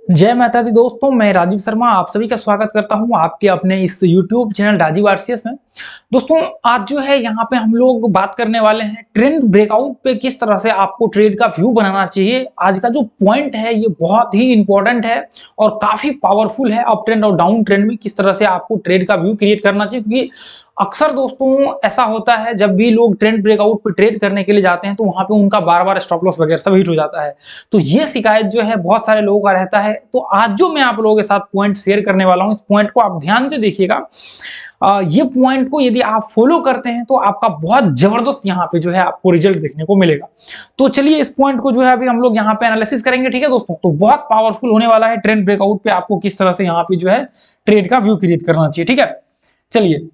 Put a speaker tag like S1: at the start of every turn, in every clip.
S1: जय माता दी दोस्तों, मैं राजीव शर्मा आप सभी का स्वागत करता हूं आपके अपने इस YouTube चैनल राजीव आरसीएस में। दोस्तों आज जो है यहाँ पे हम लोग बात करने वाले हैं ट्रेंड ब्रेकआउट पे किस तरह से आपको ट्रेड का व्यू बनाना चाहिए। आज का जो पॉइंट है ये बहुत ही इंपॉर्टेंट है और काफी पावरफुल है। अप ट्रेंड और डाउन ट्रेंड में किस तरह से आपको ट्रेड का व्यू क्रिएट करना चाहिए, क्योंकि अक्सर दोस्तों ऐसा होता है जब भी लोग ट्रेंड ब्रेकआउट पे ट्रेड करने के लिए जाते हैं तो वहां पे उनका बार-बार स्टॉप लॉस वगैरह सब हिट हो जाता है। तो ये शिकायत जो है बहुत सारे लोगों का रहता है। तो आज जो मैं आप लोगों के साथ पॉइंट शेयर करने वाला हूं, इस पॉइंट को आप ध्यान से देखिएगा। ये पॉइंट को यदि आप फॉलो करते हैं तो आपका बहुत जबरदस्त यहाँ पे जो है आपको रिजल्ट देखने को मिलेगा। तो चलिए इस पॉइंट को जो है अभी हम लोग यहाँ पे एनालिसिस करेंगे, ठीक है दोस्तों। तो बहुत पावरफुल होने वाला है ट्रेंड ब्रेकआउट पे आपको किस तरह से यहाँ पे जो है ट्रेड का व्यू क्रिएट करना चाहिए, ठीक है। चलिए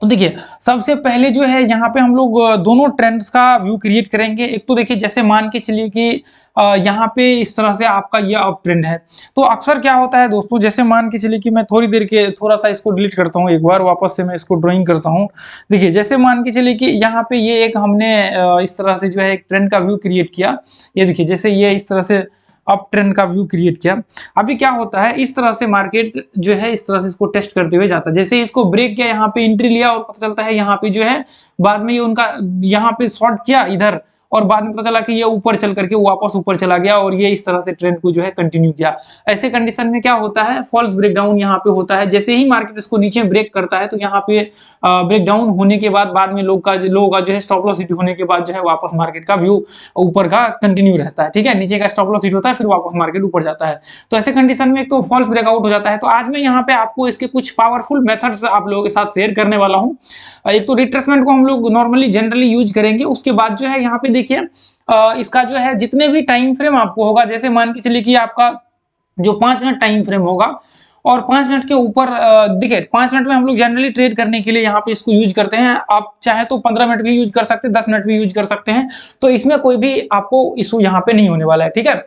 S1: तो देखिए सबसे पहले जो है यहाँ पे हम लोग दोनों ट्रेंड्स का व्यू क्रिएट करेंगे। एक तो देखिए जैसे मान के चलिए कि यहाँ पे इस तरह से आपका ये अप ट्रेंड है। तो अक्सर क्या होता है दोस्तों, जैसे मान के चलिए कि मैं थोड़ी देर के थोड़ा सा इसको डिलीट करता हूँ, एक बार वापस से मैं इसको ड्राइंग करता हूँ। देखिए जैसे मान के चलिए कि यहाँ पे ये एक हमने इस तरह से जो है एक ट्रेंड का व्यू क्रिएट किया। ये देखिए जैसे ये इस तरह से अप ट्रेंड का व्यू क्रिएट किया। अभी क्या होता है, इस तरह से मार्केट जो है इस तरह से इसको टेस्ट करते हुए जाता है। जैसे ही इसको ब्रेक किया, यहाँ पे एंट्री लिया और पता चलता है यहाँ पे जो है बाद में ये उनका यहाँ पे शॉर्ट किया इधर, और बाद में पता चला कि ये ऊपर चल करके वापस ऊपर चला गया और ये इस तरह से ट्रेंड को जो है कंटिन्यू किया। ऐसे कंडीशन में क्या होता है, फॉल्स ब्रेकडाउन यहाँ पे होता है। जैसे ही मार्केट इसको नीचे ब्रेक करता है तो यहाँ पे ब्रेकडाउन होने के बाद में लोगों का जो है स्टॉप लॉस हिट होने के बाद जो है वापस मार्केट का व्यू ऊपर का कंटिन्यू रहता है, ठीक है। नीचे का स्टॉप लॉस हिट होता है फिर वापस मार्केट ऊपर जाता है। तो ऐसे कंडीशन में एक तो फॉल्स ब्रेकआउट हो जाता है। तो आज मैं यहाँ पे आपको इसके कुछ पावरफुल मेथड्स आप लोगों के साथ शेयर करने वाला हूँ। एक तो रिट्रेसमेंट को हम लोग नॉर्मली जनरली यूज करेंगे। उसके बाद जो है यहाँ पे देखिए इसका जो है जितने भी टाइम फ्रेम आपको होगा, जैसे मान के चलिए कि आपका जो 5 मिनट टाइम फ्रेम होगा और 5 मिनट के ऊपर देखिए 5 मिनट में हम लोग जनरली ट्रेड करने के लिए यहाँ पे इसको यूज करते हैं। आप चाहे तो 15 मिनट भी यूज कर सकते हैं, 10 मिनट भी यूज कर सकते हैं। तो इसमें कोई भी आपको इशू यहाँ पे नहीं होने वाला है, ठीक है।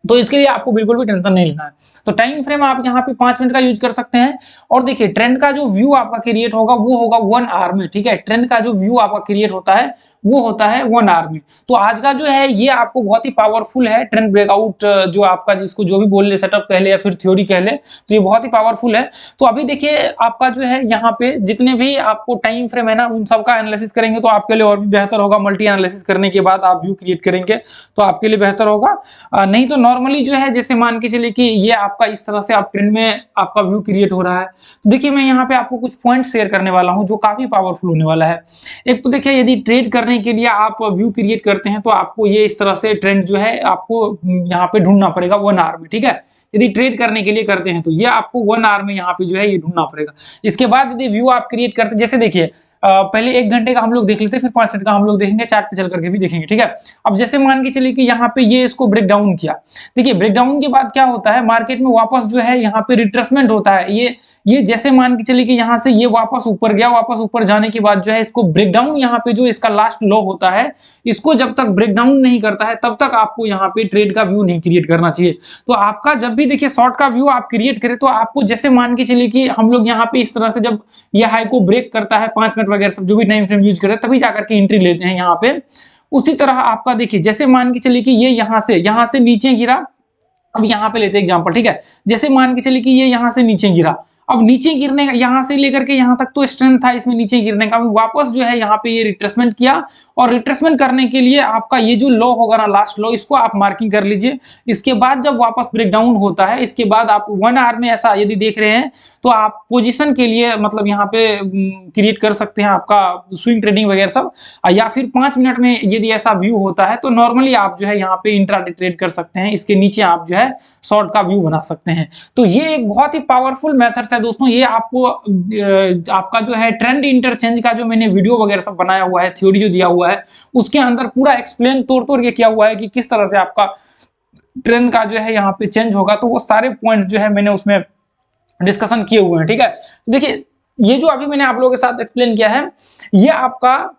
S1: तो इसके लिए आपको बिल्कुल भी टेंशन नहीं लेना है। तो टाइम फ्रेम आप यहाँ पे 5 मिनट का यूज कर सकते हैं। और देखिए ट्रेंड का जो व्यू आपका क्रिएट होगा वो होगा 1 आवर में, ठीक है। ट्रेंड का जो व्यू आपका क्रिएट होता है वो होता है 1 आवर में। तो आज का जो है ये आपको बहुत ही पावरफुल है ट्रेंड ब्रेकआउट, जो आपका जिसको जो भी बोल ले, सेटअप कह ले या फिर थ्योरी कह ले, तो ये बहुत ही पावरफुल है। तो अभी देखिए आपका जो है यहाँ पे जितने भी आपको टाइम फ्रेम है ना उन सबका एनालिसिस करेंगे तो आपके लिए और भी बेहतर होगा। मल्टी एनालिसिस करने के बाद आप व्यू क्रिएट करेंगे तो आपके लिए बेहतर होगा। नहीं तो नॉर्मली जो है जैसे मान के चलिए कि ये आपका इस तरह से आप ट्रेंड में आपका व्यू क्रिएट हो रहा है। तो देखिए मैं यहाँ पे आपको कुछ पॉइंट शेयर करने वाला हूँ जो काफी पावरफुल होने वाला है। एक तो देखिए यदि ट्रेड करने के लिए आप व्यू क्रिएट करते हैं तो आपको ये इस तरह से ट्रेंड जो है आपको यहाँ पे ढूंढना पड़ेगा 1 आवर में, ठीक है। यदि ट्रेड करने के लिए करते हैं तो ये आपको 1 आवर में यहाँ पे जो है ये ढूंढना पड़ेगा। इसके बाद यदि व्यू आप क्रिएट करते, जैसे देखिए पहले 1 घंटे का हम लोग देख लेते हैं, फिर 5 मिनट का हम लोग देखेंगे, चार्ट पे चल करके भी देखेंगे, ठीक है। अब जैसे मान के चलिए कि यहाँ पे ये इसको ब्रेक डाउन किया। देखिए ब्रेक डाउन के बाद क्या होता है, मार्केट में वापस जो है यहाँ पे रिट्रेसमेंट होता है। ये जैसे मान के चलिए कि यहाँ से ये वापस ऊपर गया, वापस ऊपर जाने के बाद जो है इसको ब्रेक डाउन, यहाँ पे जो इसका लास्ट लो होता है इसको जब तक ब्रेक डाउन नहीं करता है तब तक आपको यहाँ पे ट्रेड का व्यू नहीं क्रिएट करना चाहिए। तो आपका जब भी देखिए शॉर्ट का व्यू आप क्रिएट करें तो आपको जैसे मान के चलिए कि हम लोग यहाँ पे इस तरह से जब ये हाई को ब्रेक करता है 5 मिनट वगैरह सब जो भी टाइम फ्रेम यूज करते हैं तभी जाकर के एंट्री लेते हैं यहाँ पे। उसी तरह आपका देखिए जैसे मान के चलिए कि ये यहाँ से नीचे गिरा। अब यहाँ पे लेते हैं एग्जांपल, ठीक है। जैसे मान के चलिए कि ये यहाँ से नीचे गिरा। अब नीचे गिरने का यहाँ से लेकर के यहाँ तक तो स्ट्रेंथ था इसमें नीचे गिरने का, वापस जो है यहाँ पे ये रिट्रेसमेंट किया। और रिट्रेसमेंट करने के लिए आपका ये जो लो होगा ना लास्ट लो, इसको आप मार्किंग कर लीजिए। इसके बाद जब वापस ब्रेकडाउन होता है इसके बाद आप 1 आवर में ऐसा यदि देख रहे हैं तो आप पोजीशन के लिए मतलब यहाँ पे क्रिएट कर सकते हैं आपका स्विंग ट्रेडिंग वगैरह सब। या फिर 5 मिनट में यदि ऐसा व्यू होता है तो नॉर्मली आप जो है यहाँ पे इंट्राडे ट्रेड कर सकते हैं। इसके नीचे आप जो है शॉर्ट का व्यू बना सकते हैं। तो ये एक बहुत ही पावरफुल मेथड है दोस्तों। ये आपको आपका जो है ट्रेंड इंटरचेंज का जो मैंने वीडियो वगैरह सब बनाया हुआ है, थ्योरी जो दिया हुआ है उसके अंदर पूरा एक्सप्लेन तोड़ के किया हुआ है कि किस तरह से आपका ट्रेंड का जो है यहाँ पे चेंज होगा। तो वो सारे पॉइंट जो है मैंने उसमें डिस्कशन किए हुए हैं, ठीक है। तो देखिए ये जो अभी मैंने आप लोगों के साथ एक्सप्लेन किया है ये आपका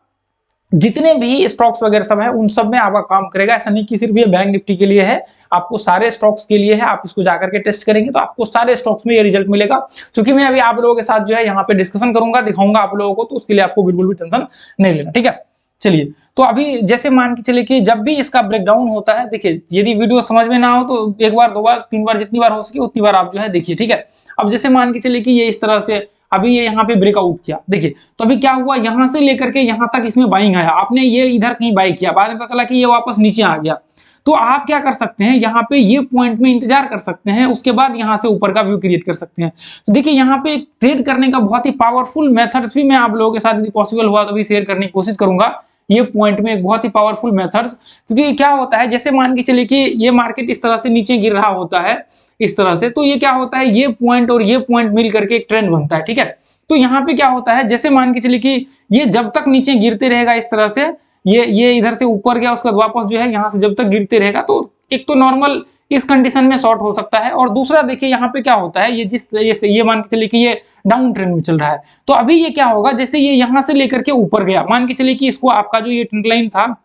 S1: जितने भी स्टॉक्स वगैरह सब है उन सब में आपका काम करेगा। ऐसा नहीं कि सिर्फ ये बैंक निफ्टी के लिए है, आपको सारे स्टॉक्स के लिए है। आप इसको जाकर के टेस्ट करेंगे तो आपको सारे स्टॉक्स में ये रिजल्ट मिलेगा। क्योंकि मैं अभी आप लोगों के साथ जो है यहाँ पे डिस्कशन करूंगा, दिखाऊंगा आप लोगों को, तो उसके लिए आपको बिल्कुल भी टेंशन नहीं लेना, ठीक है। चलिए, तो अभी जैसे मान के चलिए कि जब भी इसका ब्रेकडाउन होता है, देखिए यदि वीडियो समझ में ना हो तो एक बार, दो बार, तीन बार, जितनी बार हो सके उतनी बार आप जो है देखिए, ठीक है। अब जैसे मान के चलिए कि ये इस तरह से अभी ये यहाँ पे ब्रेकआउट किया, देखिए तो अभी क्या हुआ, यहाँ से लेकर के यहाँ तक इसमें बाइंग आया, आपने ये इधर कहीं बाई किया, बाद में पता चला कि ये वापस नीचे आ गया। तो आप क्या कर सकते हैं, यहाँ पे ये पॉइंट में इंतजार कर सकते हैं, उसके बाद यहाँ से ऊपर का व्यू क्रिएट कर सकते हैं। तो देखिए यहाँ पे ट्रेड करने का बहुत ही पावरफुल मेथड्स भी मैं आप लोगों के साथ यदि पॉसिबल हुआ तो भी शेयर करने की कोशिश करूंगा। ये पॉइंट में एक बहुत ही पावरफुल मेथड्स, क्योंकि क्या होता है, जैसे मान के चलिए कि ये मार्केट इस तरह से नीचे गिर रहा होता है इस तरह से, तो ये क्या होता है, ये पॉइंट और ये पॉइंट मिल करके एक ट्रेंड बनता है, ठीक है। तो यहाँ पे क्या होता है, जैसे मान के चलिए कि ये जब तक नीचे गिरते रहेगा इस तरह से, ये इधर से ऊपर गया, उसके बाद वापस जो है यहाँ से जब तक गिरते रहेगा, तो एक तो नॉर्मल इस कंडीशन में शॉर्ट हो सकता है, और दूसरा देखिए यहाँ पे क्या होता है, ये मान के चलिए कि ये डाउन ट्रेंड में चल रहा है, तो अभी ये क्या होगा, जैसे ये यहाँ से लेकर के ऊपर गया, मान के चलिए कि इसको आपका जो ये ट्रेंड लाइन था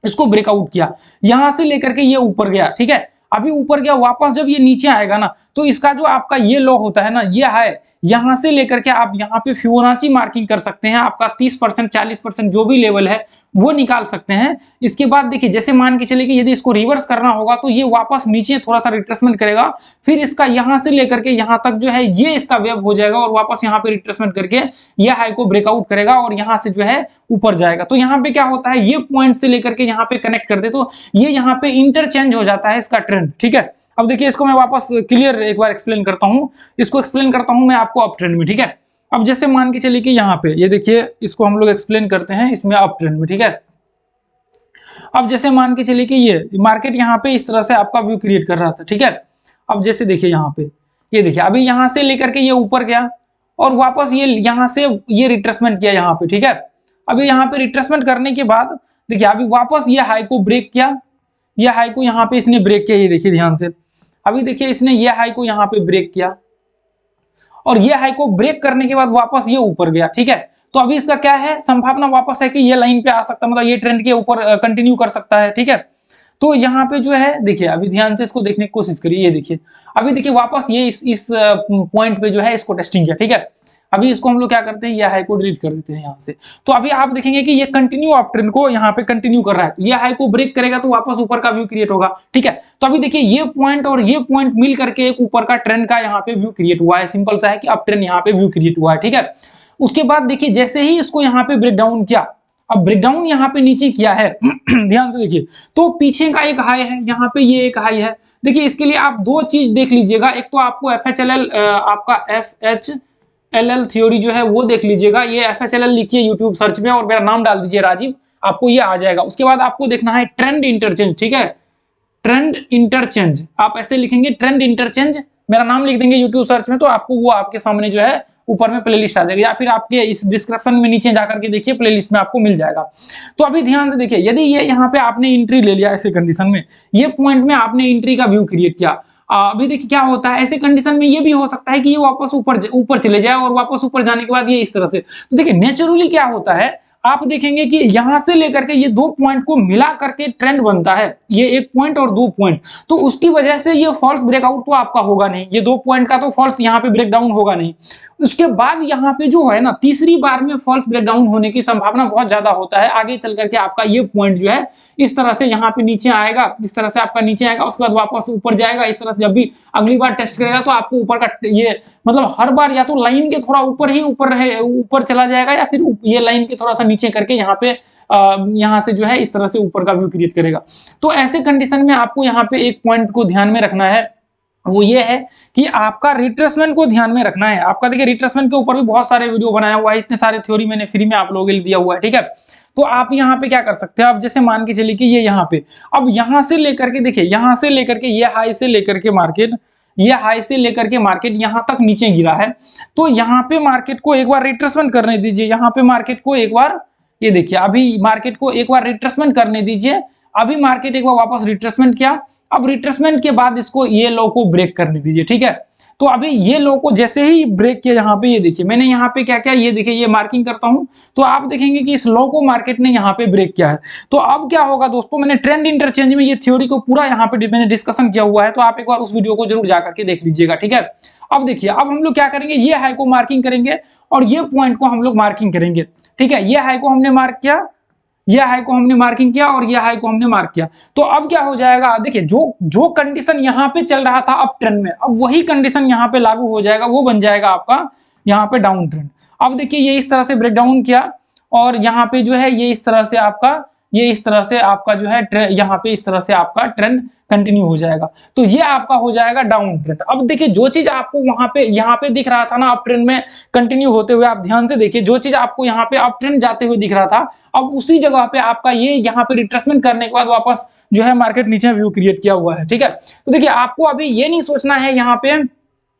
S1: इसको ब्रेकआउट किया, यहां से लेकर के ये ऊपर गया, ठीक है। अभी ऊपर गया, वापस जब ये नीचे आएगा ना, तो इसका जो आपका ये लो होता है ना, ये है, यहां से लेकर के आप यहाँ पे फिबोनाची मार्किंग कर सकते हैं, आपका 30% 40% जो भी लेवल है वो निकाल सकते हैं। इसके बाद देखिए, जैसे मान के चलिए कि यदि इसको रिवर्स करना होगा तो ये वापस नीचे थोड़ा सा रिट्रेसमेंट करेगा, फिर इसका यहां से लेकर के यहां तक जो है ये इसका वेव हो जाएगा, और वापस यहाँ पे रिट्रेसमेंट करके ये हाई को ब्रेकआउट करेगा और यहाँ से जो है ऊपर जाएगा। तो यहाँ पे क्या होता है, ये पॉइंट से लेकर के यहाँ पे कनेक्ट कर दे तो ये यहाँ पे इंटरचेंज हो जाता है इसका ट्रेंड, ठीक है। अब देखिए इसको मैं वापस क्लियर एक बार एक्सप्लेन करता हूँ, इसको एक्सप्लेन करता हूँ मैं आपको अप ट्रेंड में, ठीक है। अब जैसे मान के चलिए कि यहाँ पे ये देखिए, इसको हम लोग एक्सप्लेन करते हैं इसमें अप ट्रेंड में, ठीक है। अब जैसे मान के चलिए कि ये मार्केट यहाँ पे इस तरह से आपका व्यू क्रिएट कर रहा था, ठीक है। अब जैसे देखिए यहाँ पे, ये देखिए अभी यहाँ से लेकर के ये ऊपर गया और वापस ये यहाँ से ये रिट्रेसमेंट किया यहाँ पे, ठीक है। अभी यहाँ पे रिट्रेसमेंट करने के बाद देखिए अभी वापस ये हाई को ब्रेक किया, ये हाई को यहाँ पे इसने ब्रेक किया, ये देखिए ध्यान से, अभी देखिए इसने ये हाई को यहाँ पे ब्रेक किया और ये हाई को ब्रेक करने के बाद वापस ये ऊपर गया, ठीक है। तो अभी इसका क्या है, संभावना वापस है कि ये लाइन पे आ सकता है, मतलब ये ट्रेंड के ऊपर कंटिन्यू कर सकता है, ठीक है। तो यहाँ पे जो है देखिए, अभी ध्यान से इसको देखने की कोशिश करिए, ये देखिए अभी देखिए वापस ये इस पॉइंट पे जो है इसको टेस्टिंग किया, ठीक है। अभी इसको हम लोग क्या करते हैं, ये हाई को डिलीट कर देते हैं यहाँ से। तो अभी आप देखेंगे कि ये कंटिन्यू अप ट्रेंड को यहाँ पे कंटिन्यू कर रहा है, तो ये हाई को ब्रेक करेगा तो वापस ऊपर का व्यू क्रिएट होगा, ठीक है। तो अभी देखिए ये पॉइंट और ये पॉइंट मिल करके एक ऊपर का ट्रेंड का यहाँ पे व्यू क्रिएट हुआ है, सिंपल सा है कि अप ट्रेंड यहाँ पे व्यू क्रिएट हुआ है, ठीक है। उसके बाद देखिए जैसे ही इसको यहाँ पे ब्रेक डाउन किया, अब ब्रेकडाउन यहाँ पे नीचे किया है ध्यान से देखिए, तो पीछे का एक हाई है, यहाँ पे ये एक हाई है। देखिए इसके लिए आप दो चीज देख लीजिएगा, एक तो आपको FHLL आपका FHLL थ्योरी जो है वो देख लीजिएगा, ये FHLL लिखिए यूट्यूब सर्च में और मेरा नाम डाल दीजिए राजीव, आपको ये आ जाएगा। उसके बाद आपको देखना है ट्रेंड इंटरचेंज, ठीक है, ट्रेंड इंटरचेंज, आप ऐसे लिखेंगे ट्रेंड इंटरचेंज, मेरा नाम लिख देंगे यूट्यूब सर्च में, तो आपको वो आपके सामने जो है ऊपर में प्लेलिस्ट आ जाएगी, या फिर आपके इस डिस्क्रिप्शन में नीचे जाकर के देखिए, प्लेलिस्ट में आपको मिल जाएगा। तो अभी ध्यान से देखिए, यदि ये यहाँ पे आपने एंट्री ले लिया ऐसे कंडीशन में, ये पॉइंट में आपने एंट्री का व्यू क्रिएट किया, अभी देखिए क्या होता है, ऐसे कंडीशन में ये भी हो सकता है कि ये वापस ऊपर चले जाए और वापस ऊपर जाने के बाद ये इस तरह से, तो देखिए नेचुरली क्या होता है, आप देखेंगे कि यहां से लेकर के ये दो पॉइंट को मिला करके ट्रेंड बनता है, ये एक पॉइंट और दो पॉइंट, तो उसकी वजह से ये फॉल्स ब्रेकआउट तो आपका होगा नहीं, ये दो पॉइंट का तो फॉल्स यहाँ पे ब्रेकडाउन होगा नहीं। उसके बाद यहाँ पे जो है ना, तीसरी बार में फॉल्स ब्रेकडाउन होने की संभावना बहुत ज्यादा होता है, आगे चल करके आपका ये पॉइंट जो है इस तरह से यहाँ पे नीचे आएगा, इस तरह से आपका नीचे आएगा, उसके बाद वापस ऊपर जाएगा, इस तरह से जब भी अगली बार टेस्ट करेगा तो आपको ऊपर का ये मतलब हर बार या तो लाइन के थोड़ा ऊपर ही ऊपर चला जाएगा, या फिर ये लाइन के थोड़ा सा नीचे करके यहाँ पे यहाँ से जो है इस तरह से ऊपर का व्यू क्रिएट करेगा। तो ऐसे कंडीशन में आपको यहाँ पे एक पॉइंट को ध्यान में रखना है, वो ये है कि आपका रिट्रेसमेंट को ध्यान में रखना है। आपका देखिए रिट्रेसमेंट के ऊपर भी बहुत सारे वीडियो बनाया हुआ है, इतने सारे थ्योरी मैंने फ्री में आप लोगों के लिए दिया हुआ है, ठीक है। तो आप यहाँ पे क्या कर सकते हैं, आप जैसे मान के चलिए कि ये यहाँ पे, अब यहाँ से लेकर के देखिए, यहाँ से लेकर के ये हाई से लेकर के मार्केट, ये हाई से लेकर के मार्केट यहाँ तक नीचे गिरा है, तो यहाँ पे मार्केट को एक बार रिट्रेसमेंट करने दीजिए, यहाँ पे मार्केट को एक बार, ये देखिए अभी मार्केट को एक बार रिट्रेसमेंट करने दीजिए, अभी मार्केट एक बार वापस रिट्रेसमेंट किया, अब रिट्रेसमेंट के बाद इसको ये लो को ब्रेक करने दीजिए, ठीक है। तो अभी ये लो को जैसे ही ब्रेक किया, यहाँ पे ये देखिए मैंने यहाँ पे क्या क्या, ये देखिए ये मार्किंग करता हूं, तो आप देखेंगे कि इस लो को मार्केट ने यहाँ पे ब्रेक किया है। तो अब क्या होगा दोस्तों, मैंने ट्रेंड इंटरचेंज में ये थ्योरी को पूरा यहाँ पे मैंने डिस्कशन किया हुआ है, तो आप एक बार उस वीडियो को जरूर जाकर के देख लीजिएगा, ठीक है। अब देखिए, अब हम लोग क्या करेंगे, ये हाई को मार्किंग करेंगे और ये पॉइंट को हम लोग मार्किंग करेंगे, ठीक है। ये हाई को हमने मार्क किया, ये हाई को हमने मार्किंग किया और ये हाई को हमने मार्क किया। तो अब क्या हो जाएगा, देखिए जो कंडीशन यहाँ पे चल रहा था अप ट्रेंड में, अब वही कंडीशन यहाँ पे लागू हो जाएगा, वो बन जाएगा आपका यहाँ पे डाउन ट्रेंड। अब देखिए ये इस तरह से ब्रेक डाउन किया और यहाँ पे जो है ये इस तरह से आपका जो है यहाँ पे इस तरह से आपका ट्रेंड कंटिन्यू हो जाएगा। तो ये आपका हो जाएगा डाउन ट्रेंड। अब देखिए जो चीज आपको वहां पे यहाँ पे दिख रहा था ना अप ट्रेंड में कंटिन्यू होते हुए, आप ध्यान से देखिए, जो चीज आपको यहाँ पे अप ट्रेंड जाते हुए दिख रहा था, अब उसी जगह पे आपका ये यहाँ पे रिट्रेसमेंट करने के बाद वापस जो है मार्केट नीचे व्यू क्रिएट किया हुआ है। ठीक है, तो देखिए आपको अभी ये नहीं सोचना है, यहाँ पे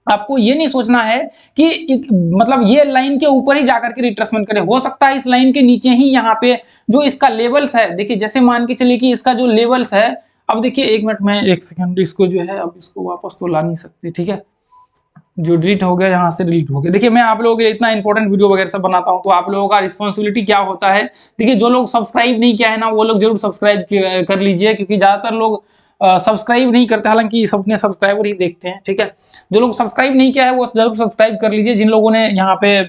S1: आपको ये नहीं सोचना है कि मतलब ये लाइन के ऊपर ही जाकर के रिट्रेसमेंट करे, हो सकता है इस लाइन के नीचे ही यहाँ पे जो इसका लेवल्स है, देखिए जैसे मान के चलिए कि इसका जो लेवल्स है, अब देखिए एक मिनट में एक सेकंड, इसको जो है अब इसको वापस तो ला नहीं सकते। ठीक है, जो डिलीट हो गया यहाँ से डिलीट हो गया। देखिए मैं आप लोगों के लिए इतना इंपॉर्टेंट वीडियो वगैरह सब बनाता हूँ, तो आप लोगों का रिस्पॉन्सिबिलिटी क्या होता है, देखिए जो लोग सब्सक्राइब नहीं किया है ना वो लोग जरूर सब्सक्राइब कर लीजिए, क्योंकि ज्यादातर लोग सब्सक्राइब नहीं करते, हालांकि सबने सब्सक्राइबर ही देखते हैं। ठीक है, जो लोग सब्सक्राइब नहीं किया है वो जरूर सब्सक्राइब कर लीजिए, जिन लोगों ने यहाँ पे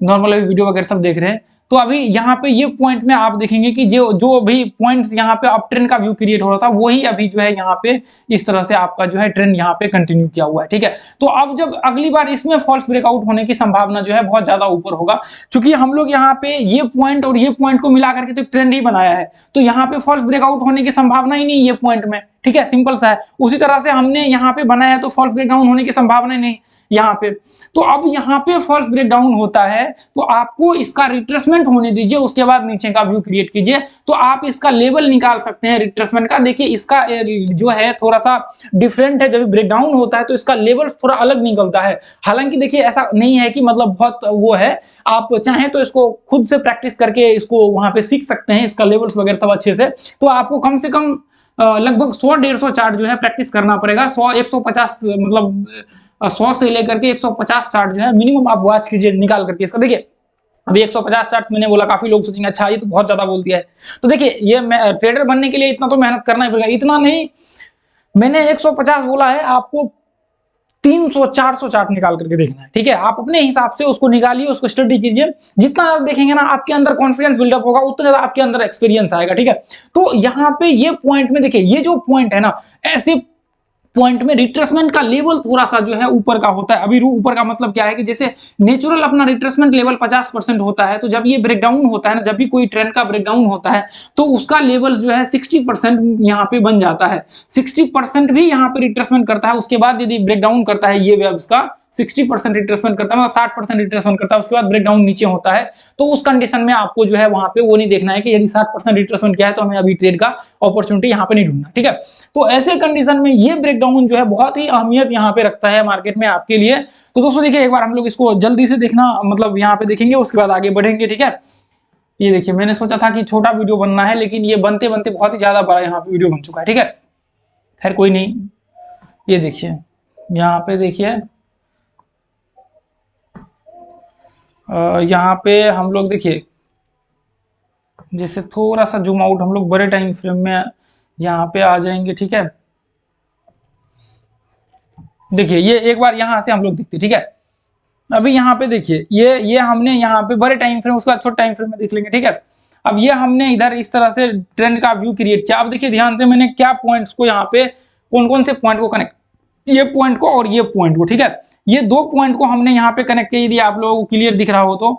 S1: नॉर्मल वीडियो वगैरह सब देख रहे हैं। तो अभी यहाँ पे ये पॉइंट में आप देखेंगे कि जो भी पॉइंट्स यहाँ पे अप ट्रेंड का व्यू क्रिएट हो रहा था, वही अभी जो है यहाँ पे इस तरह से आपका जो है ट्रेंड यहाँ पे कंटिन्यू किया हुआ है। ठीक है, तो अब जब अगली बार इसमें फॉल्स ब्रेकआउट होने की संभावना जो है बहुत ज्यादा ऊपर होगा, क्योंकि हम लोग यहाँ पे ये पॉइंट और ये पॉइंट को मिला करके तो ट्रेंड ही बनाया है, तो यहाँ पे फॉल्स ब्रेकआउट होने की संभावना ही नहीं ये पॉइंट में। ठीक है, सिंपल सा है। उसी तरह से हमने यहाँ पे बनाया है तो फॉल्स ब्रेकडाउन होने की संभावना ही नहीं यहाँ पे। तो अब यहाँ पे फॉल्स ब्रेकडाउन होता है तो आपको इसका रिट्रेसमेंट होने दीजिए, उसके बाद नीचे का व्यू क्रिएट कीजिए, तो आप इसका लेवल निकाल सकते हैं रिट्रेसमेंट का। देखिए इसका जो है थोड़ा सा डिफरेंट है, जब ब्रेकडाउन होता है तो इसका लेवल थोड़ा अलग निकलता है। हालांकि देखिए ऐसा नहीं है कि मतलब बहुत वो है, आप चाहें तो इसको खुद से प्रैक्टिस करके इसको वहां पे सीख सकते हैं, इसका लेवल्स वगैरह सब अच्छे से। तो आपको कम से कम लगभग 100-150 चार्ट जो है प्रैक्टिस करना पड़ेगा। 100-150 मतलब 100 से लेकर के 150 चार्ट जो है मिनिमम आप वॉच कीजिए निकाल करके इसका। देखिए अभी 150 चार्ट मैंने बोला, काफी लोग सोचेंगे अच्छा ये तो बहुत ज्यादा बोल दिया है। तो देखिए ये ट्रेडर बनने के लिए इतना तो मेहनत करना ही पड़ेगा, इतना नहीं, मैंने 150 बोला है, आपको 300-400 चार्ट निकाल करके देखना है। ठीक है, आप अपने हिसाब से उसको निकालिए, उसको स्टडी कीजिए, जितना आप देखेंगे ना आपके अंदर कॉन्फिडेंस बिल्डअप होगा, उतना ज्यादा आपके अंदर एक्सपीरियंस आएगा। ठीक है, तो यहाँ पे ये पॉइंट में देखिए, ये जो पॉइंट है ना, ऐसे पॉइंट में रिट्रेसमेंट का लेवल थोड़ा सा जो है ऊपर का होता है। अभी ऊपर का मतलब क्या है कि जैसे नेचुरल अपना रिट्रेसमेंट लेवल 50% होता है, तो जब ये ब्रेकडाउन होता है ना, जब भी कोई ट्रेंड का ब्रेकडाउन होता है तो उसका लेवल जो है 60% यहाँ पे बन जाता है। 60% भी यहाँ पे रिट्रेसमेंट करता है, उसके बाद यदि ब्रेकडाउन करता है ये वेव्स का 60% रिट्रेसमेंट करता है, मतलब 60% रिट्रेसमेंट करता है, उसके बाद ब्रेकडाउन नीचे होता है, तो उस कंडीशन में आपको जो है वहां पे वो नहीं देखना है कि यदि 60% रिट्रेसमेंट किया है तो हमें अभी ट्रेड का अपॉर्चुनिटी यहाँ पे नहीं ढूंढना। ठीक है, तो ऐसे कंडीशन में ये ब्रेकडाउन जो है बहुत ही अहमियत यहाँ पे रखता है मार्केट में आपके लिए। तो दोस्तों देखिए एक बार हम लोग इसको जल्दी से देखना, मतलब यहाँ पे देखेंगे, उसके बाद आगे बढ़ेंगे। ठीक है, ये देखिए मैंने सोचा था कि छोटा वीडियो बनना है, लेकिन ये बनते बनते बहुत ही ज्यादा बड़ा यहाँ पे वीडियो बन चुका है। ठीक है, खैर कोई नहीं, ये देखिए यहाँ पे देखिए यहाँ पे हम लोग देखिए, जैसे थोड़ा सा जूम आउट हम लोग बड़े टाइम फ्रेम में यहाँ पे आ जाएंगे। ठीक है, देखिए ये एक बार यहाँ से हम लोग देखते। ठीक है, अभी यहाँ पे देखिए ये हमने यहाँ पे बड़े टाइम फ्रेम, उसके बाद छोटे टाइम फ्रेम में देख लेंगे। ठीक है, अब ये हमने इधर इस तरह से ट्रेंड का व्यू क्रिएट किया। अब देखिए ध्यान से मैंने क्या पॉइंट्स को यहाँ पे कौन कौन से पॉइंट को कनेक्ट, ये पॉइंट को और ये पॉइंट को। ठीक है, ये दो पॉइंट को हमने यहाँ पे कनेक्ट किया, यदि आप लोगों को क्लियर दिख रहा हो तो।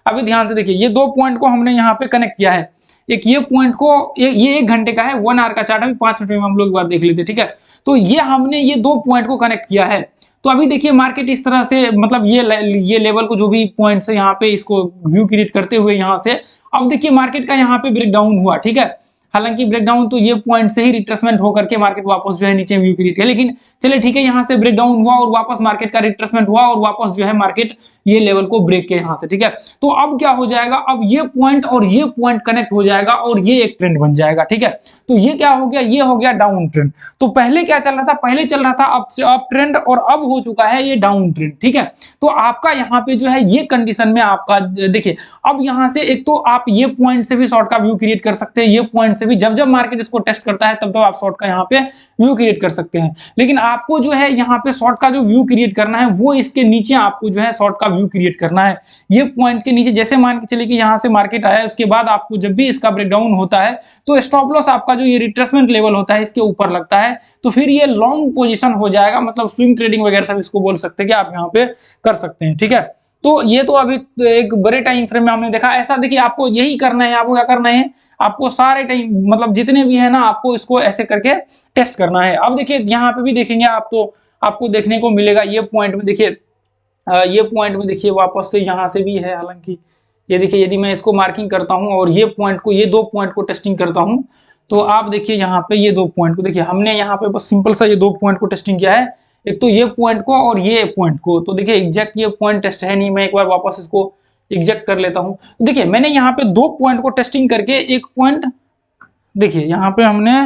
S1: अभी ध्यान से देखिए, ये दो पॉइंट को हमने यहाँ पे कनेक्ट किया है। एक ये पॉइंट को, ये 1 घंटे का है, 1 आवर का चार्ट, अभी 5 मिनट में हम लोग एक बार देख लेते। ठीक है, तो ये हमने ये दो पॉइंट को कनेक्ट किया है। तो अभी देखिए मार्केट इस तरह से, मतलब ये लेवल को जो भी पॉइंट्स है यहाँ पे इसको व्यू क्रिएट करते हुए यहाँ से, अब देखिए मार्केट का यहाँ पे ब्रेकडाउन हुआ। ठीक है, हालांकि ब्रेकडाउन तो ये पॉइंट से ही रिट्रेसमेंट होकर के मार्केट वापस जो है नीचे व्यू क्रिएट किया, लेकिन चलिए ठीक है, यहाँ से ब्रेकडाउन हुआ और वापस मार्केट का रिट्रेसमेंट हुआ और वापस जो है मार्केट ये लेवल को ब्रेक किया यहाँ से। ठीक है, तो अब क्या हो जाएगा, अब ये पॉइंट और ये पॉइंट कनेक्ट हो जाएगा और ये एक ट्रेंड बन जाएगा। ठीक है, तो ये क्या हो गया, ये हो गया डाउन ट्रेंड। तो पहले क्या चल रहा था, पहले चल रहा था अप ट्रेंड और अब हो चुका है ये डाउन ट्रेंड। ठीक है, तो आपका यहाँ पे जो है ये कंडीशन में आपका देखिए, अब यहाँ से एक तो आप ये पॉइंट से भी शॉर्ट का व्यू क्रिएट कर सकते हैं, ये पॉइंट से भी जब जब मार्केट इसको टेस्ट करता है तब तब आप शॉर्ट का यहाँ पे व्यू क्रिएट कर सकते हैं। लेकिन आपको जो है यहाँ पे शॉर्ट का जो व्यू क्रिएट करना है वो इसके नीचे आपको जो है शॉर्ट का व्यू क्रिएट करना है। ये पॉइंट के नीचे जैसे मान के चलिए कि यहाँ से मार्केट आया है, उसके बाद आपको जब भी इसका ब्रेकडाउन होता है तो स्टॉप लॉस आपका जो ये रिट्रेसमेंट लेवल होता है इसके ऊपर लगता है, तो फिर ये लॉन्ग पोजीशन हो जाएगा, मतलब स्विंग ट्रेडिंग वगैरह सब इसको बोल सकते हैं कि आप यहाँ पे कर सकते हैं। ठीक है, तो ये तो अभी एक बड़े टाइम फ्रेम में हमने देखा। ऐसा देखिए आपको यही करना है, आपको क्या करना है, आपको सारे टाइम मतलब जितने भी है ना आपको इसको ऐसे करके टेस्ट करना है। अब देखिए यहाँ पे भी देखेंगे आप तो आपको देखने को मिलेगा ये पॉइंट में देखिए, ये पॉइंट में देखिए वापस से यहाँ से भी है, हालांकि ये देखिए यदि मैं इसको मार्किंग करता हूँ और ये पॉइंट को, ये दो पॉइंट को टेस्टिंग करता हूँ तो आप देखिए यहाँ पे ये दो पॉइंट को देखिए, हमने यहाँ पे बस सिंपल सा ये दो पॉइंट को टेस्टिंग किया है, एक तो ये पॉइंट को और ये पॉइंट को। तो देखिए एग्जैक्ट ये पॉइंट टेस्ट है नहीं, मैं एक बार वापस इसको एग्जैक्ट कर लेता हूँ। देखिए मैंने यहाँ पे दो पॉइंट को टेस्टिंग करके एक पॉइंट, देखिए यहाँ पे हमने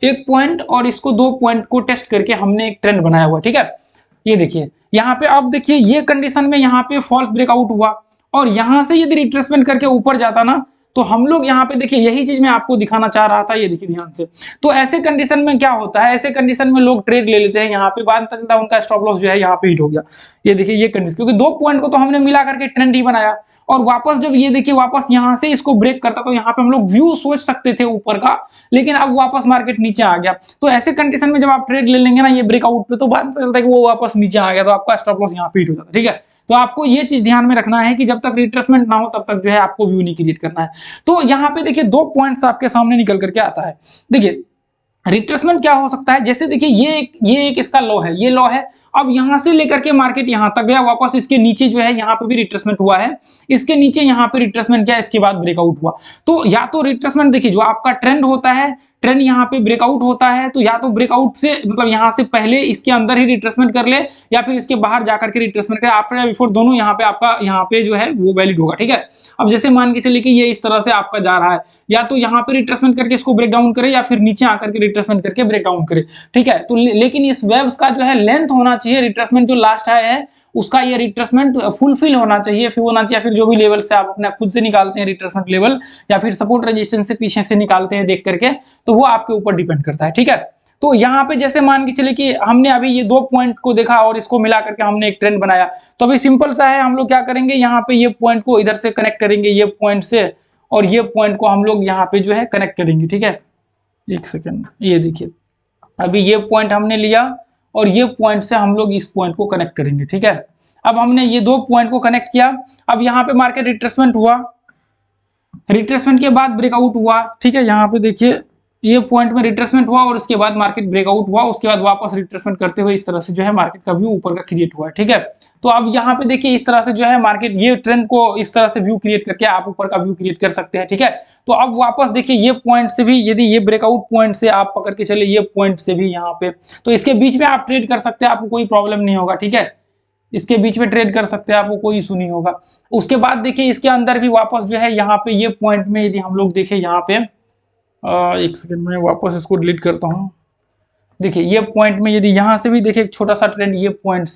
S1: एक पॉइंट और इसको दो पॉइंट को टेस्ट करके हमने एक ट्रेंड बनाया हुआ। ठीक है, ये देखिए यहाँ पे अब देखिए ये कंडीशन में यहाँ पे फॉल्स ब्रेकआउट हुआ और यहाँ से यदि रिट्रेसमेंट करके ऊपर जाता ना तो हम लोग यहाँ पे देखिए यही चीज मैं आपको दिखाना चाह रहा था, ये देखिए ध्यान से। तो ऐसे कंडीशन में क्या होता है, ऐसे कंडीशन में लोग ट्रेड ले लेते हैं, यहाँ पे बाद में पता चलता है उनका स्टॉप लॉस जो है यहाँ पे हिट हो गया। ये देखिए ये कंडीशन, क्योंकि दो पॉइंट को तो हमने मिला करके ट्रेंड ही बनाया और वापस जब ये देखिए वापस यहाँ से इसको ब्रेक करता तो यहाँ पे हम लोग व्यू सोच सकते थे ऊपर का, लेकिन अब वापस मार्केट नीचे आ गया। तो ऐसे कंडीशन में जब आप ट्रेड ले लेंगे ना ये ब्रेकआउट पे, तो बाद में चलता है कि वो वापस नीचे आ गया तो आपका स्टॉप लॉस यहाँ पे हिट हो जाता है। ठीक है, तो आपको ये चीज ध्यान में रखना है कि जब तक रिट्रेसमेंट ना हो तब तक जो है आपको व्यू नहीं क्रिएट करना है। तो यहाँ पे देखिए दो पॉइंट्स आपके सामने निकल करके आता है। देखिए रिट्रेसमेंट क्या हो सकता है, जैसे देखिए ये एक इसका लो है, ये लो है, अब यहां से लेकर के मार्केट यहां तक गया, वापस इसके नीचे जो है यहाँ पे भी रिट्रेसमेंट हुआ है, इसके नीचे यहाँ पे रिट्रेसमेंट किया, इसके बाद ब्रेकआउट हुआ। तो या तो रिट्रेसमेंट देखिए जो आपका ट्रेंड होता है, ट्रेंड यहाँ पे ब्रेकआउट होता है तो या तो ब्रेकआउट से मतलब यहाँ से पहले इसके अंदर ही रिट्रेसमेंट कर ले या फिर इसके बाहर जाकर के रिट्रेसमेंट करे, आफ्टर या बिफोर दोनों यहाँ पे आपका यहाँ पे जो है वो वैलिड होगा। ठीक है, अब जैसे मान के चलिए कि ये इस तरह से आपका जा रहा है, या तो यहाँ पे रिट्रेसमेंट करके इसको ब्रेक डाउन करे या फिर नीचे आकर के रिट्रेसमेंट करके ब्रेक डाउन करे। ठीक है, तो लेकिन इस वेव्स का जो है लेंथ होना चाहिए, रिट्रेसमेंट जो लास्ट आया है उसका ये रिट्रेसमेंट फुलफिल होना चाहिए, फिबोनाची या फिर जो भी लेवल से आप अपना खुद से निकालते हैं रिट्रेसमेंट लेवल या फिर सपोर्ट रेजिस्टेंस से पीछे से निकालते हैं देख करके, तो वो आपके ऊपर डिपेंड करता है। ठीक है, तो यहाँ पे जैसे मान के चले कि हमने अभी ये दो पॉइंट को देखा और इसको मिला करके हमने एक ट्रेंड बनाया, तो अभी सिंपल सा है, हम लोग क्या करेंगे यहाँ पे ये पॉइंट को इधर से कनेक्ट करेंगे ये पॉइंट से और ये पॉइंट को हम लोग यहाँ पे जो है कनेक्ट करेंगे। ठीक है, एक सेकेंड, ये देखिए अभी ये पॉइंट हमने लिया और ये पॉइंट से हम लोग इस पॉइंट को कनेक्ट करेंगे। ठीक है, अब हमने ये दो पॉइंट को कनेक्ट किया, अब यहाँ पे मार्केट रिट्रेसमेंट हुआ, रिट्रेसमेंट के बाद ब्रेकआउट हुआ। ठीक है, यहाँ पे देखिए ये पॉइंट में रिट्रेसमेंट हुआ और उसके बाद मार्केट ब्रेकआउट हुआ, उसके बाद वापस रिट्रेसमेंट करते हुए इस तरह से जो है मार्केट का व्यू ऊपर का क्रिएट हुआ है। ठीक है, तो अब यहाँ पे देखिए इस तरह से जो है मार्केट ये ट्रेंड को इस तरह से व्यू क्रिएट करके आप ऊपर का व्यू क्रिएट कर सकते हैं। ठीक है, तो अब वापस देखिए ये पॉइंट से भी यदि ये ब्रेकआउट पॉइंट से आप पकड़ के चले ये पॉइंट से भी यहाँ पे, तो इसके बीच में आप ट्रेड कर सकते हैं, आपको कोई प्रॉब्लम नहीं होगा। ठीक है, इसके बीच में ट्रेड कर सकते हैं, आपको कोई इशू नहीं होगा। उसके बाद देखिए इसके अंदर भी वापस जो है यहाँ पे ये पॉइंट में यदि हम लोग देखें यहाँ पे एक सेकंड में वापस इसको डिलीट करता हूँ। देखिए ये पॉइंट में यदि यहाँ से भी देखिए एक छोटा सा ट्रेंड ये पॉइंट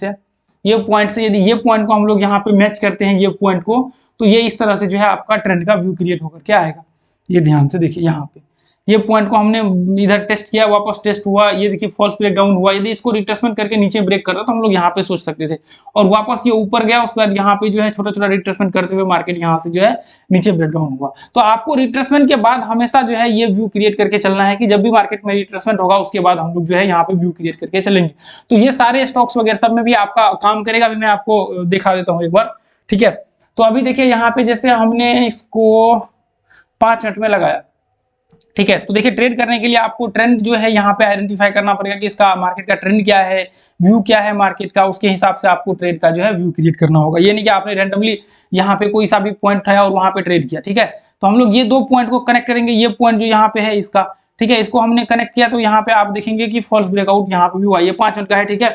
S1: से यदि ये पॉइंट को हम लोग यहाँ पे मैच करते हैं ये पॉइंट को, तो ये इस तरह से जो है आपका ट्रेंड का व्यू क्रिएट होकर क्या आएगा, ये ध्यान से देखिए यहाँ पे ये पॉइंट को हमने इधर टेस्ट किया, वापस टेस्ट हुआ, ये देखिए फॉल्स ब्रेक डाउन हुआ, यदि इसको रिट्रेसमेंट करके नीचे ब्रेक कर रहा तो हम लोग यहाँ पे सोच सकते थे और वापस ये ऊपर गया, उसके बाद यहाँ पे जो है छोटा छोटा रिट्रेसमेंट करते हुए मार्केट यहाँ से जो है नीचे ब्रेक डाउन हुआ। तो आपको रिट्रेसमेंट के बाद हमेशा जो है ये व्यू क्रिएट करके चलना है कि जब भी मार्केट में रिट्रेसमेंट होगा उसके बाद हम लोग जो है यहाँ पे व्यू क्रिएट करके चलेंगे। तो ये सारे स्टॉक्स वगैरह सब में भी आपका काम करेगा, अभी मैं आपको दिखा देता हूँ एक बार। ठीक है, तो अभी देखिए यहाँ पे जैसे हमने इसको 5 मिनट में लगाया। ठीक है, तो देखिए ट्रेड करने के लिए आपको ट्रेंड जो है यहाँ पे आइडेंटिफाई करना पड़ेगा कि इसका मार्केट का ट्रेंड क्या है, व्यू क्या है मार्केट का, उसके हिसाब से आपको ट्रेड का जो है व्यू क्रिएट करना होगा। ये नहीं कि आपने रैंडमली यहाँ पे कोई सा भी पॉइंट उठाया और वहां पे ट्रेड किया। ठीक है, तो हम लोग ये दो पॉइंट को कनेक्ट करेंगे, ये पॉइंट जो यहाँ पे है इसका, ठीक है, इसको हमने कनेक्ट किया तो यहाँ पे आप देखेंगे कि फॉल्स ब्रेकआउट यहाँ पे भी हुआ, ये 5 मिनट का है। ठीक है,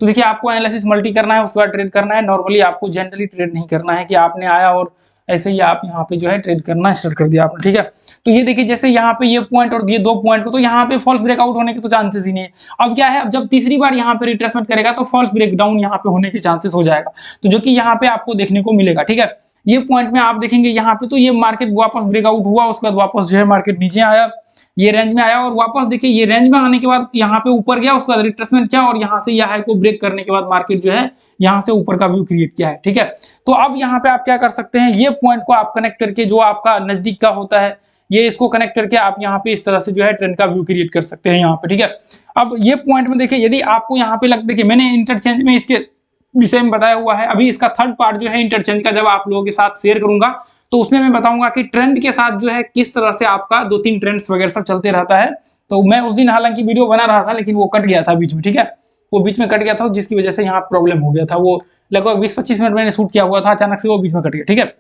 S1: तो देखिए आपको एनालिसिस मल्टी करना है, उसके बाद ट्रेड करना है। नॉर्मली आपको जनरली ट्रेड नहीं करना है कि आपने आया और ऐसे ही आप यहाँ पे जो है ट्रेड करना स्टार्ट कर दिया आपने। ठीक है, तो ये देखिए जैसे यहाँ पे ये पॉइंट और ये दो पॉइंट को, तो यहाँ पे फॉल्स ब्रेकआउट होने के तो चांसेस ही नहीं है। अब क्या है, अब जब तीसरी बार यहाँ पे रिट्रेसमेंट करेगा तो फॉल्स ब्रेकडाउन यहाँ पे होने के चांसेस हो जाएगा, तो जो कि यहाँ पे आपको देखने को मिलेगा। ठीक है, ये पॉइंट में आप देखेंगे यहाँ पे तो ये मार्केट वापस ब्रेकआउट हुआ, उसके बाद वापस जो है मार्केट नीचे आया, ये रेंज में आया और वापस देखिए ये रेंज में आने के बाद यहाँ पे ऊपर गया, उसके बाद रिट्रेसमेंट किया और यहाँ से यह हाई को ब्रेक करने के बाद मार्केट जो है यहाँ से ऊपर का व्यू क्रिएट किया है। ठीक है, तो अब यहाँ पे आप क्या कर सकते हैं, ये पॉइंट को आप कनेक्ट करके जो आपका नजदीक का होता है ये इसको कनेक्ट करके आप यहाँ पे इस तरह से जो है ट्रेंड का व्यू क्रिएट कर सकते हैं यहाँ पे। ठीक है, अब ये पॉइंट में देखिए यदि आपको यहाँ पे लगता है कि मैंने इंटरचेंज में इसके विषय में बताया हुआ है, अभी इसका थर्ड पार्ट जो है इंटरचेंज का जब आप लोगों के साथ शेयर करूंगा तो उसमें मैं बताऊंगा कि ट्रेंड के साथ जो है किस तरह से आपका 2-3 ट्रेंड्स वगैरह सब चलते रहता है। तो मैं उस दिन हालांकि वीडियो बना रहा था लेकिन वो कट गया था बीच में। ठीक है, वो बीच में कट गया था जिसकी वजह से यहाँ प्रॉब्लम हो गया था, वो लगभग 20-25 मिनट मैंने शूट किया हुआ था, अचानक से वो बीच में कट गया। ठीक है,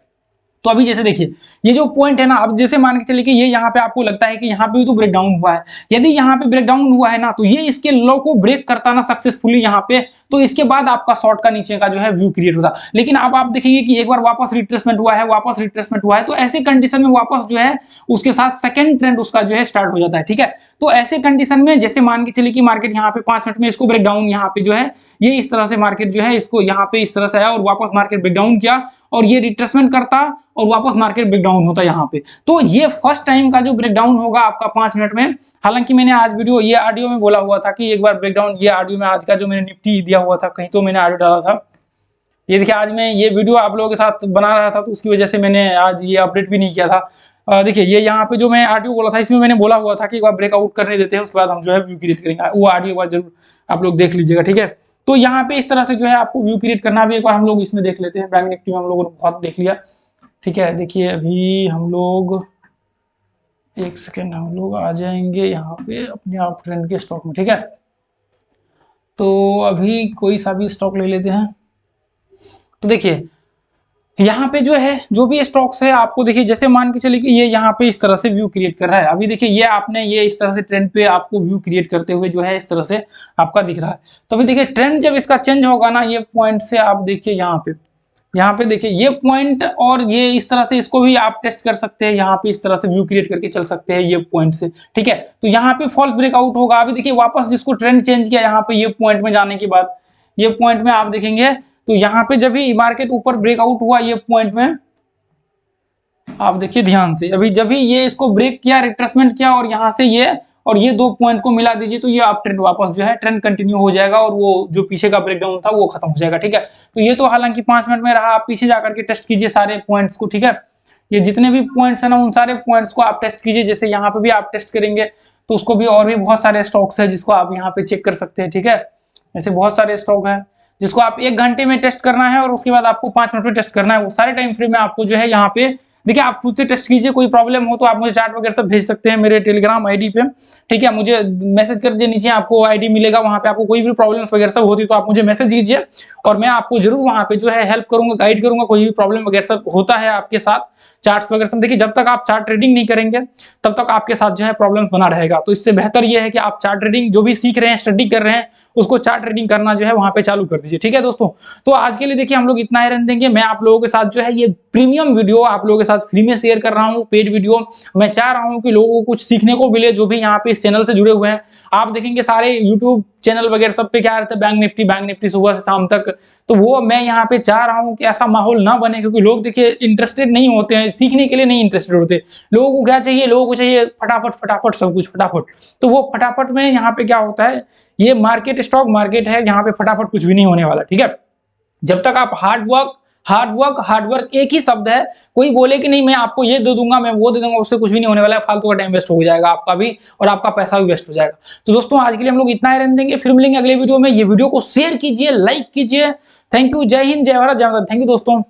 S1: तो अभी जैसे देखिए ये जो पॉइंट है ना, अब जैसे मान के चलिए कि ये यहाँ पे आपको लगता है कि यहाँ पे भी तो ब्रेक डाउन हुआ है, यदि यहाँ पे ब्रेक डाउन हुआ है ना तो ये इसके लो को ब्रेक करता ना सक्सेसफुली यहाँ पे, तो इसके बाद आपका शॉर्ट का नीचे का जो है व्यू क्रिएट होता। लेकिन अब आप देखेंगे कि एक बार वापस रिट्रेसमेंट हुआ है, वापस रिट्रेसमेंट हुआ है, तो ऐसे कंडीशन में वापस जो है उसके साथ सेकंड ट्रेंड उसका जो है स्टार्ट हो जाता है। ठीक है, तो ऐसे कंडीशन में जैसे मान के चलिए कि मार्केट यहाँ पे 5 मिनट में इसको ब्रेक डाउन यहाँ पे जो है ये इस तरह से मार्केट जो है इसको यहाँ पे इस तरह से आया और वापस मार्केट ब्रेक डाउन किया और ये रिट्रेसमेंट करता और वापस मार्केट ब्रेकडाउन होता यहाँ पे, तो ये फर्स्ट टाइम का जो ब्रेकडाउन होगा आपका 5 मिनट में। हालांकि मैंने आज वीडियो ये ऑडियो में बोला हुआ था कि एक बार ब्रेकडाउन, ये ऑडियो में आज का जो मैंने निफ्टी दिया हुआ था कहीं तो मैंने ऑडियो डाला था, ये देखिए आज मैं ये वीडियो आप लोगों के साथ बना रहा था तो उसकी वजह से मैंने आज ये अपडेट भी नहीं किया था। देखिए ये यहाँ पे जो मैं ऑडियो बोला था इसमें मैंने बोला हुआ था कि एक बार ब्रेकआउट करने देते हैं उसके बाद हम जो है व्यू क्रिएट करेंगे, वो ऑडियो एक बार जरूर आप लोग देख लीजिएगा। ठीक है, तो यहाँ पे इस तरह से जो है आपको व्यू क्रिएट करना भी एक बार हम लोग इसमें देख लेते हैं। बैंक निफ्टी में हम लोगों ने बहुत देख लिया। ठीक है, देखिए अभी हम लोग एक सेकेंड हम लोग आ जाएंगे यहाँ पे अपने आप ट्रेंड के स्टॉक में। ठीक है, तो अभी कोई सा भी स्टॉक ले लेते हैं। तो देखिए यहाँ पे जो है जो भी स्टॉक्स है आपको देखिए जैसे मान के चलिए कि ये यहाँ पे इस तरह से व्यू क्रिएट कर रहा है। अभी देखिए ये आपने ये इस तरह से ट्रेंड पे आपको व्यू क्रिएट करते हुए जो है इस तरह से आपका दिख रहा है। तो अभी देखिए ट्रेंड जब इसका चेंज होगा ना, ये पॉइंट से आप देखिए यहाँ पे देखिए ये पॉइंट और ये इस तरह से इसको भी आप टेस्ट कर सकते हैं, यहाँ पे इस तरह से व्यू क्रिएट करके चल सकते हैं ये पॉइंट से। ठीक है, तो यहाँ पे फॉल्स ब्रेकआउट होगा। अभी देखिए वापस जिसको ट्रेंड चेंज किया यहाँ पे ये पॉइंट में जाने के बाद, ये पॉइंट में आप देखेंगे तो यहाँ पे जब भी मार्केट ऊपर ब्रेकआउट हुआ ये पॉइंट में आप देखिए ध्यान से, अभी जब भी ये इसको ब्रेक किया, रिट्रेसमेंट किया और यहाँ से ये और ये 2 पॉइंट को मिला दीजिए तो ये आप ट्रेंड वापस जो है ट्रेंड कंटिन्यू हो जाएगा और वो जो पीछे का ब्रेकडाउन था वो खत्म हो जाएगा। ठीक है, तो ये तो हालांकि 5 मिनट में रहा, आप पीछे जाकर के टेस्ट कीजिए सारे पॉइंट्स को। ठीक है, ये जितने भी पॉइंट्स है ना उन सारे पॉइंट्स को आप टेस्ट कीजिए, जैसे यहाँ पे भी आप टेस्ट करेंगे तो उसको भी, और भी बहुत सारे स्टॉक्स है जिसको आप यहाँ पे चेक कर सकते हैं। ठीक है, ऐसे बहुत सारे स्टॉक है जिसको आप 1 घंटे में टेस्ट करना है और उसके बाद आपको 5 मिनट में टेस्ट करना है। वो सारे टाइम फ्रेम में आपको जो है यहाँ पे देखिए आप खुद से टेस्ट कीजिए। कोई प्रॉब्लम हो तो आप मुझे चार्ट वगैरह सब भेज सकते हैं मेरे टेलीग्राम आईडी पे। ठीक है, मुझे मैसेज कर दीजिए, नीचे आपको आईडी मिलेगा, वहां पे आपको कोई भी प्रॉब्लम्स वगैरह सब होती तो आप मुझे मैसेज कीजिए और मैं आपको जरूर वहां पे जो है हेल्प करूंगा, गाइड करूंगा। कोई भी प्रॉब्लम वगैरह सब होता है आपके साथ चार्ट्स वगैरह सब, देखिए जब तक आप चार्ट ट्रेडिंग नहीं करेंगे तब तक आपके साथ जो है प्रॉब्लम बना रहेगा। तो इससे बेहतर ये है कि आप चार्ट ट्रेडिंग जो भी सीख रहे हैं, स्टडी कर रहे हैं, उसको चार्ट ट्रेडिंग करना जो है वहां पे चालू कर दीजिए। ठीक है दोस्तों, तो आज के लिए देखिए हम लोग इतना ही रहने देंगे। मैं आप लोगों के साथ जो है ये प्रीमियम वीडियो आप लोगों के साथ फ्री में शेयर कर रहा हूँ, पेड वीडियो। मैं चाह रहा हूँ कि लोगों को कुछ सीखने को मिले जो भी यहाँ पे इस चैनल से जुड़े हुए हैं। आप देखेंगे सारे यूट्यूब चैनल वगैरह सब पे क्या रहता है, बैंक निफ्टी सुबह से शाम तक, तो वो मैं यहाँ पे चाह रहा हूँ कि ऐसा माहौल ना बने, क्योंकि लोग देखिए इंटरेस्टेड नहीं होते हैं, सीखने के लिए नहीं इंटरेस्टेड होते। लोगों को क्या चाहिए, लोगों को चाहिए फटाफट फटाफट सब कुछ फटाफट। तो वो फटाफट में यहाँ पे क्या होता है, ये मार्केट स्टॉक मार्केट है, यहाँ पे फटाफट कुछ भी नहीं होने वाला। ठीक है, जब तक आप हार्ड वर्क एक ही शब्द है। कोई बोले कि नहीं मैं आपको ये दे दूंगा, मैं वो दे दूंगा, उससे कुछ भी नहीं होने वाला है। फालतू का टाइम वेस्ट हो जाएगा आपका भी और आपका पैसा भी वेस्ट हो जाएगा। तो दोस्तों आज के लिए हम लोग इतना ही रहने देंगे, फिर मिलेंगे अगले वीडियो में। ये वीडियो को शेयर कीजिए, लाइक कीजिए। थैंक यू, जय हिंद, जय भारत, जय माता। थैंक यू दोस्तों।